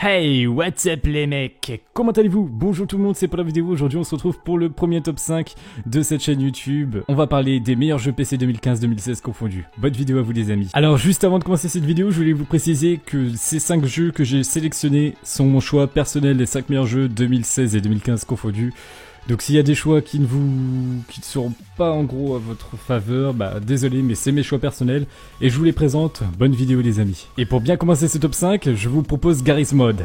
Hey, what's up les mecs? Comment allez-vous? Bonjour tout le monde, c'est pour la vidéo. Aujourd'hui on se retrouve pour le premier top 5 de cette chaîne YouTube. On va parler des meilleurs jeux PC 2015-2016 confondus. Bonne vidéo à vous les amis. Alors juste avant de commencer cette vidéo, je voulais vous préciser que ces 5 jeux que j'ai sélectionnés sont mon choix personnel des 5 meilleurs jeux 2016 et 2015 confondus. Donc s'il y a des choix qui ne seront pas en gros à votre faveur, bah désolé mais c'est mes choix personnels et je vous les présente. Bonne vidéo les amis. Et pour bien commencer ce top 5, je vous propose Garry's Mod.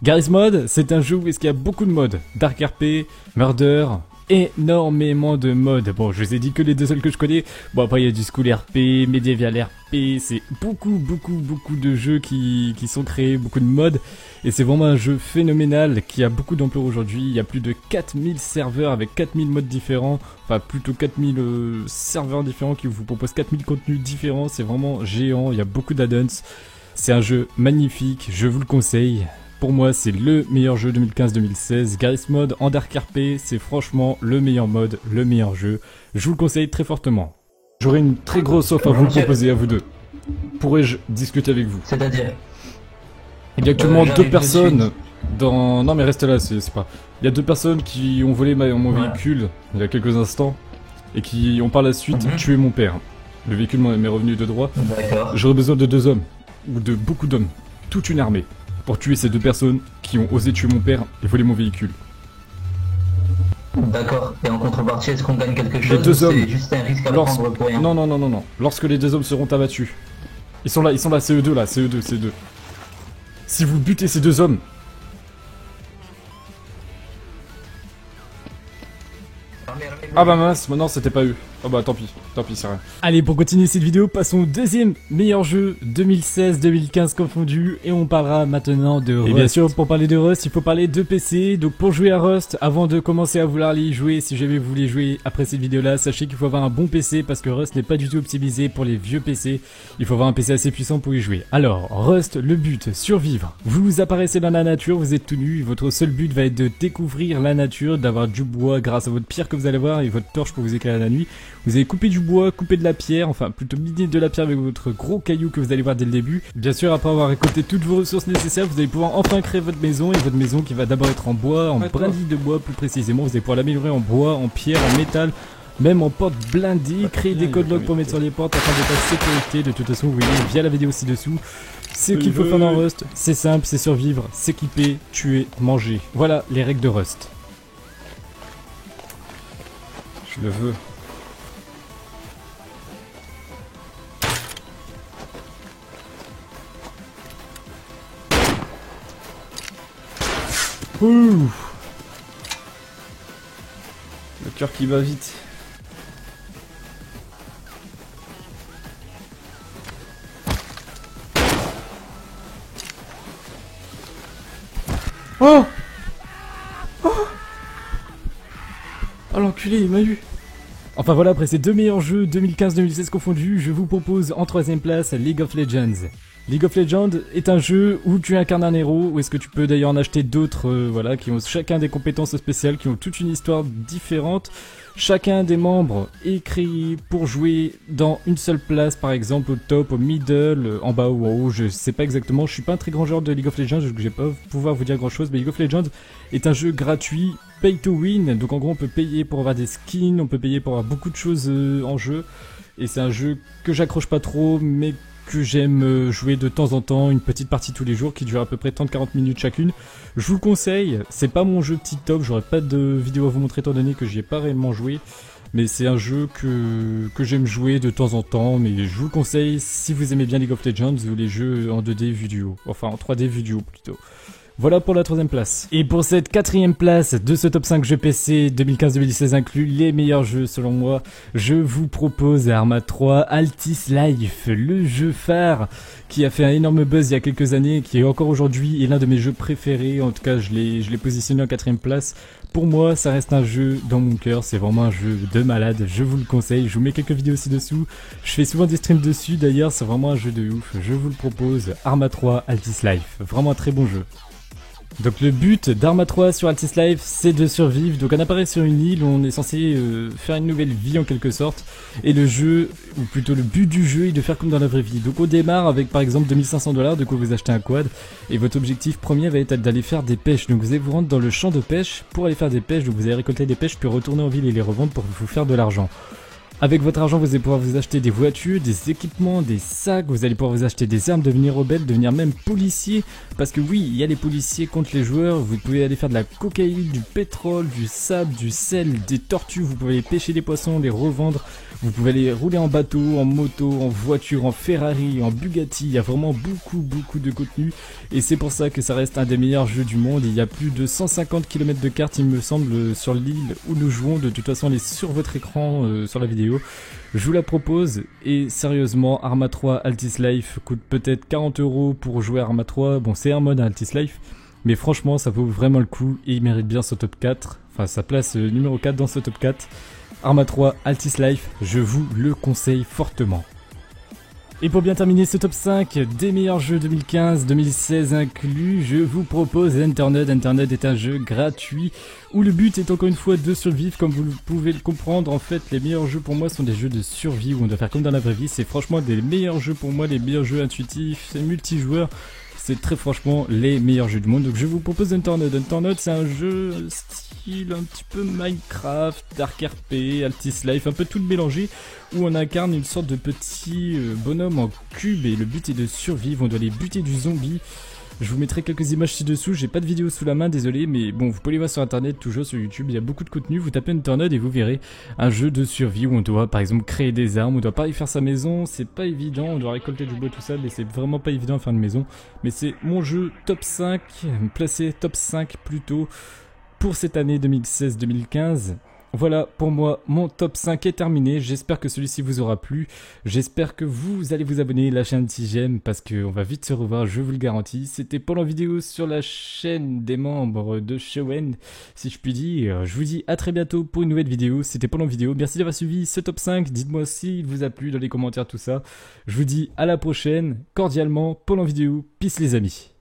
Garry's Mod, c'est un jeu où il y a beaucoup de modes. Dark RP, Murder, énormément de modes. Bon, je vous ai dit que les deux seuls que je connais. Bon, après il y a du School RP, Medieval RP, c'est beaucoup de jeux qui sont créés, beaucoup de modes. Et c'est vraiment un jeu phénoménal qui a beaucoup d'ampleur aujourd'hui. Il y a plus de 4000 serveurs avec 4000 modes différents. Enfin, plutôt 4000 serveurs différents qui vous proposent 4000 contenus différents. C'est vraiment géant, il y a beaucoup d'add-ons. C'est un jeu magnifique, je vous le conseille. Pour moi, c'est le meilleur jeu 2015-2016. Garry's Mod en Dark RP, c'est franchement le meilleur mode, le meilleur jeu. Je vous le conseille très fortement. J'aurai une très grosse offre à vous proposer à vous deux. Pourrais-je discuter avec vous? C'est-à-dire Il y a actuellement deux personnes dans... Non mais reste là, c'est pas... Il y a deux personnes qui ont volé mon véhicule il y a quelques instants et qui ont par la suite tué mon père. Le véhicule m'est revenu de droit. J'aurais besoin de 2 hommes, ou de beaucoup d'hommes, toute une armée, pour tuer ces deux personnes qui ont osé tuer mon père et voler mon véhicule. D'accord, et en contrepartie, est-ce qu'on gagne quelque chose? Les 2 hommes, c'est juste un risque à prendre pour rien? Non. Lorsque les 2 hommes seront abattus. Ils sont là, c'est eux deux là, c'est eux deux. Si vous butez ces 2 hommes... Ah bah mince, maintenant c'était pas eux. Oh bah tant pis, c'est rien. Allez, pour continuer cette vidéo, passons au deuxième meilleur jeu 2016-2015 confondu et on parlera maintenant de Rust. Et bien sûr, pour parler de Rust, il faut parler de PC. Donc pour jouer à Rust, avant de commencer à vouloir y jouer, si jamais vous voulez jouer après cette vidéo-là, sachez qu'il faut avoir un bon PC parce que Rust n'est pas du tout optimisé pour les vieux PC. Il faut avoir un PC assez puissant pour y jouer. Alors, Rust, le but, survivre. Vous apparaissez dans la nature, vous êtes tout nu, votre seul but va être de découvrir la nature, d'avoir du bois grâce à votre pierre que vous allez voir et votre torche pour vous éclairer la nuit. Vous allez couper du bois, couper de la pierre, enfin plutôt miner de la pierre avec votre gros caillou que vous allez voir dès le début. Bien sûr, après avoir récolté toutes vos ressources nécessaires, vous allez pouvoir enfin créer votre maison, et votre maison qui va d'abord être en bois, en brindilles de bois plus précisément. Vous allez pouvoir l'améliorer en bois, en pierre, en métal, même en portes blindées, créer des codelogs pour mettre sur les portes afin d'être en sécurité. De toute façon, vous voyez via la vidéo ci-dessous ce qu'il faut faire dans Rust. C'est simple, c'est survivre, s'équiper, tuer, manger. Voilà les règles de Rust. Je le veux. Ouh. Le cœur qui va vite. Oh, oh, l'enculé, il m'a eu. Enfin voilà, après ces deux meilleurs jeux 2015-2016 confondus, je vous propose en 3ème place League of Legends. League of Legends est un jeu où tu incarnes un héros, où est-ce que tu peux d'ailleurs en acheter d'autres, voilà, qui ont chacun des compétences spéciales, qui ont toute une histoire différente. Chacun des membres est créé pour jouer dans une seule place, par exemple au top, au middle, en bas ou en haut, je sais pas exactement. Je suis pas un très grand joueur de League of Legends, donc je vais pas pouvoir vous dire grand chose, mais League of Legends est un jeu gratuit, pay to win, donc en gros on peut payer pour avoir des skins, on peut payer pour avoir beaucoup de choses en jeu, et c'est un jeu que j'accroche pas trop, mais que j'aime jouer de temps en temps, une petite partie tous les jours qui dure à peu près 30-40 minutes chacune. Je vous le conseille, c'est pas mon jeu petit top, j'aurais pas de vidéo à vous montrer étant donné que j'y ai pas réellement joué, mais c'est un jeu que j'aime jouer de temps en temps, mais je vous le conseille si vous aimez bien League of Legends ou les jeux en 2D vue du haut, enfin en 3D vue du haut plutôt. Voilà pour la 3ème place. Et pour cette 4ème place de ce top 5 jeux PC 2015-2016 inclus, les meilleurs jeux selon moi, je vous propose Arma 3 Altis Life, le jeu phare qui a fait un énorme buzz il y a quelques années, qui est encore aujourd'hui est l'un de mes jeux préférés, en tout cas je l'ai positionné en 4ème place. Pour moi, ça reste un jeu dans mon cœur, c'est vraiment un jeu de malade, je vous le conseille, je vous mets quelques vidéos ci-dessous, je fais souvent des streams dessus d'ailleurs, c'est vraiment un jeu de ouf, je vous le propose, Arma 3 Altis Life, vraiment un très bon jeu. Donc le but d'Arma 3 sur Altis Life, c'est de survivre. Donc on apparaît sur une île où on est censé faire une nouvelle vie en quelque sorte. Et le jeu, ou plutôt le but du jeu, est de faire comme dans la vraie vie. Donc on démarre avec par exemple 2500$, de quoi vous achetez un quad. Et votre objectif premier va être d'aller faire des pêches. Donc vous allez vous rendre dans le champ de pêche pour aller faire des pêches. Donc vous allez récolter des pêches puis retourner en ville et les revendre pour vous faire de l'argent. Avec votre argent, vous allez pouvoir vous acheter des voitures, des équipements, des sacs, vous allez pouvoir vous acheter des armes, devenir rebelle, devenir même policier. Parce que oui, il y a les policiers contre les joueurs, vous pouvez aller faire de la cocaïne, du pétrole, du sable, du sel, des tortues, vous pouvez aller pêcher des poissons, les revendre. Vous pouvez aller rouler en bateau, en moto, en voiture, en Ferrari, en Bugatti. Il y a vraiment beaucoup de contenu. Et c'est pour ça que ça reste un des meilleurs jeux du monde. Il y a plus de 150 km de cartes, il me semble, sur l'île où nous jouons. De toute façon, elle est sur votre écran, sur la vidéo. Je vous la propose. Et sérieusement, Arma 3 Altis Life coûte peut-être 40€ pour jouer à Arma 3. Bon, c'est un mode à Altis Life. Mais franchement, ça vaut vraiment le coup. Et il mérite bien ce top 4. Enfin, sa place numéro 4 dans ce top 4. Arma 3 Altis Life, je vous le conseille fortement. Et pour bien terminer ce top 5 des meilleurs jeux 2015-2016 inclus, je vous propose Internet. Internet est un jeu gratuit où le but est encore une fois de survivre. Comme vous pouvez le comprendre, en fait les meilleurs jeux pour moi sont des jeux de survie où on doit faire comme dans la vraie vie. C'est franchement des meilleurs jeux pour moi, les meilleurs jeux intuitifs, c'est multijoueur. C'est très franchement les meilleurs jeux du monde. Donc je vous propose Internet. Internet, c'est un jeu style un petit peu Minecraft, Dark RP, Altis Life, un peu tout mélangé, où on incarne une sorte de petit bonhomme en cube et le but est de survivre. On doit aller buter du zombie. Je vous mettrai quelques images ci-dessous, j'ai pas de vidéo sous la main, désolé, mais bon, vous pouvez les voir sur internet, toujours sur YouTube, il y a beaucoup de contenu, vous tapez Internet et vous verrez un jeu de survie où on doit par exemple créer des armes, on doit pas y faire sa maison, c'est pas évident, on doit récolter du bois tout ça, mais c'est vraiment pas évident à faire une maison. Mais c'est mon jeu top 5, placé top 5 plutôt, pour cette année 2016-2015. Voilà, pour moi, mon top 5 est terminé. J'espère que celui-ci vous aura plu. J'espère que vous allez vous abonner, lâcher un petit j'aime parce qu'on va vite se revoir, je vous le garantis. C'était pour la vidéo sur la chaîne des membres de Showen, si je puis dire. Je vous dis à très bientôt pour une nouvelle vidéo. C'était pour la vidéo. Merci d'avoir suivi ce top 5. Dites-moi s'il vous a plu dans les commentaires, tout ça. Je vous dis à la prochaine, cordialement, pour la vidéo. Peace les amis.